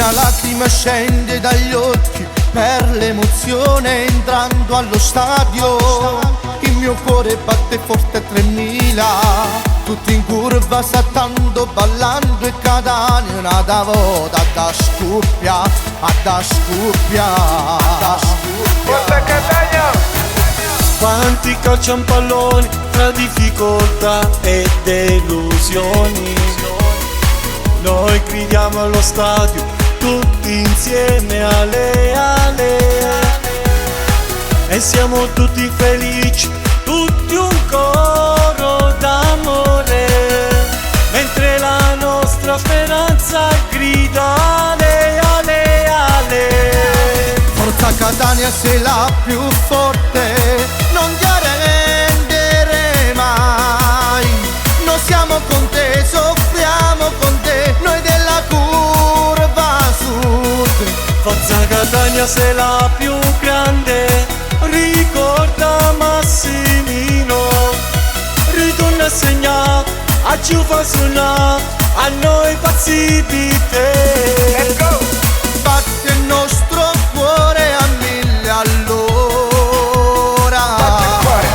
Una lacrima scende dagli occhi per l'emozione entrando allo stadio. Il mio cuore batte forte a 3000, tutti in curva saltando, ballando e Catania una da voda da scuppia, da scuppia, da scuppia. Forza Catania! Quanti calciano palloni tra difficoltà e delusioni. Noi gridiamo allo stadio tutti insieme ale ale, e siamo tutti felici, tutti un coro d'amore, mentre la nostra speranza grida ale ale ale. Forza Catania, sei la più forte, non ti arrendere mai. Noi siamo con te, soffriamo con te, noi della curva sud. Forza Catania, sei la più grande, ricorda Massimino, ritorna a segnare, a ci fa suonare, a noi pazzi di te. Let's go! Batte il nostro cuore a 1000 all'ora.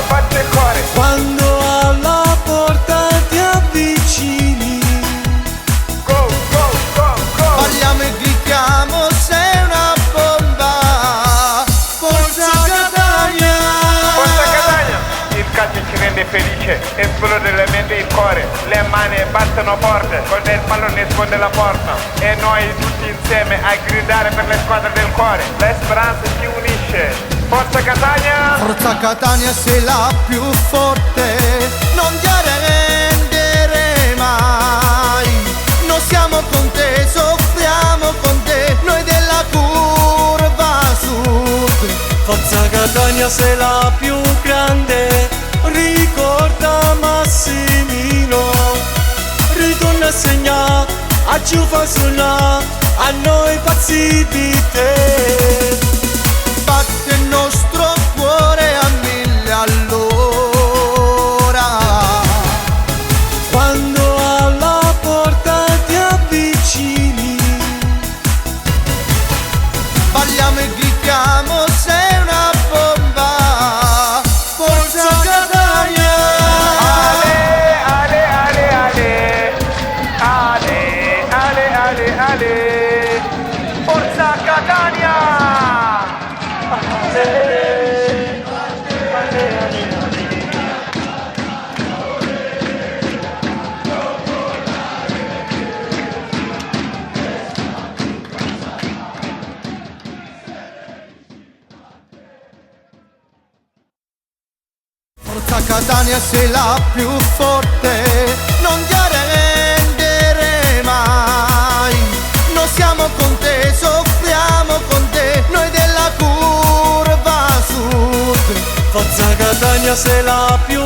Batte il cuore! Quando alla porta ti avvicini, Go, go, go, go! Balliamo e gridiamo, sei una bomba. Forza Catania! Forza Catania! Il calcio ci rende felice, esplode la mente e il cuore, le mani battono forte, quando il pallone sfonda la porta e noi tutti insieme a gridare per le squadre del cuore, la speranza ci unisce. Forza Catania! Forza Catania, sei la più forte, non ti arrendere mai. Noi siamo con te, soffriamo con te, noi della curva sud. Forza Catania, sei la più grande, ricorda Massimino, ritorna a segnare, a ci fa suonare, a noi pazzi di te. Batte il nostro cuore a 1000 all'ora. Quando alla porta ti avvicini, Balliamo e gridiamo, sei una bomba. Forza Catania! Ale, ale, ale, ale! Ale, ale, ale, ale! Forza Catania! Forza Catania, sei la più forte, non ti arrendere mai. Noi siamo con te, soffriamo con te, noi della curva sud. Forza Catania, sei la più